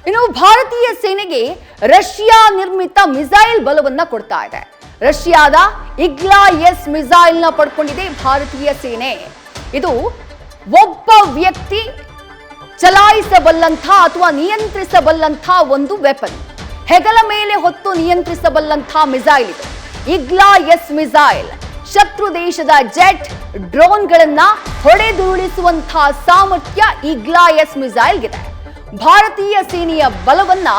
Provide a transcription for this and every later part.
ಇನ್ನು ಭಾರತೀಯ ಸೇನೆಗೆ ರಷ್ಯಾ ನಿರ್ಮಿತ ಮಿಸೈಲ್ ಬಲವನ್ನ ಕೊಡ್ತಾ ಇದೆ. ರಷ್ಯಾದ ಇಗ್ಲಾ-ಎಸ್ ಮಿಸೈಲ್ ನ ಪಡ್ಕೊಂಡಿದೆ ಭಾರತೀಯ ಸೇನೆ. ಇದು ಒಬ್ಬ ವ್ಯಕ್ತಿ ಚಲಾಯಿಸಬಲ್ಲಂಥ ಅಥವಾ ನಿಯಂತ್ರಿಸಬಲ್ಲಂಥ ಒಂದು ವೆಪನ್. ಹೆಗಲ ಮೇಲೆ ಹೊತ್ತು ನಿಯಂತ್ರಿಸಬಲ್ಲಂಥ ಮಿಸೈಲ್ ಇದು. ಇಗ್ಲಾ-ಎಸ್ ಮಿಸೈಲ್ ಶತ್ರು ದೇಶದ ಜೆಟ್ ಡ್ರೋನ್ಗಳನ್ನ ಹೊಡೆದುರುಳಿಸುವಂತಹ ಸಾಮರ್ಥ್ಯ ಇಗ್ಲಾ-ಎಸ್ ಮಿಸೈಲ್ಗಿದೆ. ಭಾರತೀಯ ಸೇನೆಯ ಬಲವನ್ನ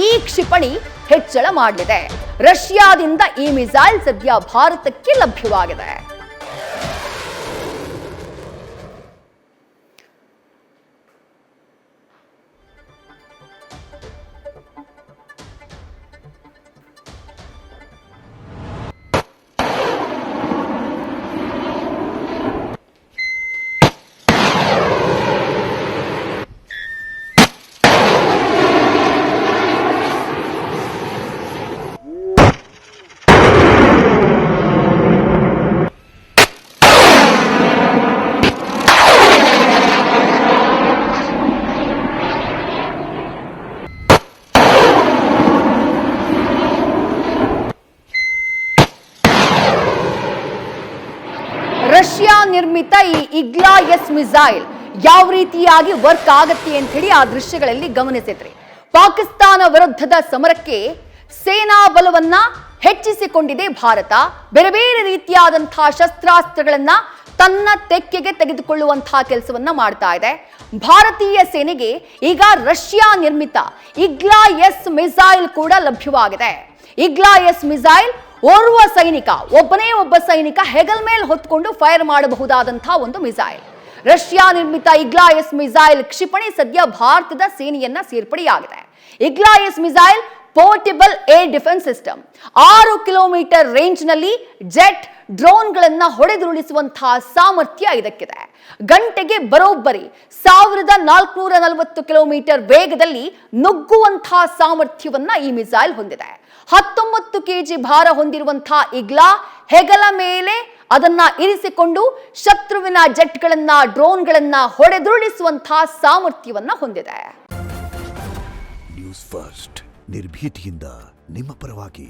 ಈ ಕ್ಷಿಪಣಿ ಹೆಚ್ಚಳ ಮಾಡಲಿದೆ. ರಷ್ಯಾದಿಂದ ಈ ಮಿಸೈಲ್ ಸದ್ಯ ಭಾರತಕ್ಕೆ ಲಭ್ಯವಾಗಿದೆ. ರಷ್ಯಾ ನಿರ್ಮಿತ ಈ ಇಗ್ಲಾ-ಎಸ್ ಮಿಸೈಲ್ ಯಾವ ರೀತಿಯಾಗಿ ವರ್ಕ್ ಆಗತ್ತೆ ಅಂತ ಹೇಳಿ ಆ ದೃಶ್ಯಗಳಲ್ಲಿ ಗಮನಿಸಿದ್ರಿ. ಪಾಕಿಸ್ತಾನ ವಿರುದ್ಧದ ಸಮರಕ್ಕೆ ಸೇನಾ ಬಲವನ್ನ ಹೆಚ್ಚಿಸಿಕೊಂಡಿದೆ ಭಾರತ. ಬೇರೆ ಬೇರೆ ರೀತಿಯಾದಂತಹ ಶಸ್ತ್ರಾಸ್ತ್ರಗಳನ್ನ ತನ್ನ ತೆಕ್ಕೆಗೆ ತೆಗೆದುಕೊಳ್ಳುವಂತಹ ಕೆಲಸವನ್ನ ಮಾಡ್ತಾ ಇದೆ. ಭಾರತೀಯ ಸೇನೆಗೆ ಈಗ ರಷ್ಯಾ ನಿರ್ಮಿತ ಇಗ್ಲಾ-ಎಸ್ ಮಿಸೈಲ್ ಕೂಡ ಲಭ್ಯವಾಗಿದೆ. ಇಗ್ಲಾ-ಎಸ್ ಮಿಸೈಲ್ ಒಬ್ಬನೇ ಒಬ್ಬ ಸೈನಿಕ ಹೆಗಲ್ ಮೇಲೆ ಹೊತ್ಕೊಂಡು ಫೈರ್ ಮಾಡಬಹುದಾದಂತಹ ಒಂದು ಮಿಸೈಲ್. ರಷ್ಯಾ ನಿರ್ಮಿತ ಇಗ್ಲಾ-ಎಸ್ ಮಿಸೈಲ್ ಕ್ಷಿಪಣಿ ಸದ್ಯ ಭಾರತದ ಸೇನೆಯನ್ನ ಸೇರ್ಪಡೆಯಾಗಿದೆ. Igla S missile portable air defence system. 6 kilometre range ನಲ್ಲಿ ಜೆಟ್ ಡ್ರೋನ್ಗಳನ್ನ ಹೊಡೆದುರುಳಿಸುವಂತಹ ಸಾಮರ್ಥ್ಯ ಇದಕ್ಕಿದೆ. ಗಂಟೆಗೆ ಬರೋಬ್ಬರಿ 1440 ಕಿಲೋಮೀಟರ್ ವೇಗದಲ್ಲಿ ನುಗ್ಗುವಂತಹ ಸಾಮರ್ಥ್ಯವನ್ನ ಈ ಮಿಸೈಲ್ ಹೊಂದಿದೆ. 19 ಕೆಜಿ ಭಾರ ಹೊಂದಿರುವಂತಹ ಇಗ್ಲಾ ಹೆಗಲ ಮೇಲೆ ಅದನ್ನ ಇರಿಸಿಕೊಂಡು ಶತ್ರುವಿನ ಜೆಟ್ಗಳನ್ನ ಡ್ರೋನ್ಗಳನ್ನ ಹೊಡೆದುರುಳಿಸುವಂತಹ ಸಾಮರ್ಥ್ಯವನ್ನ ಹೊಂದಿದೆ. ನ್ಯೂಸ್ ಫಸ್ಟ್ ನಿರ್ಭೀತಿಯಿಂದ ನಿಮ್ಮ ಪರವಾಗಿ.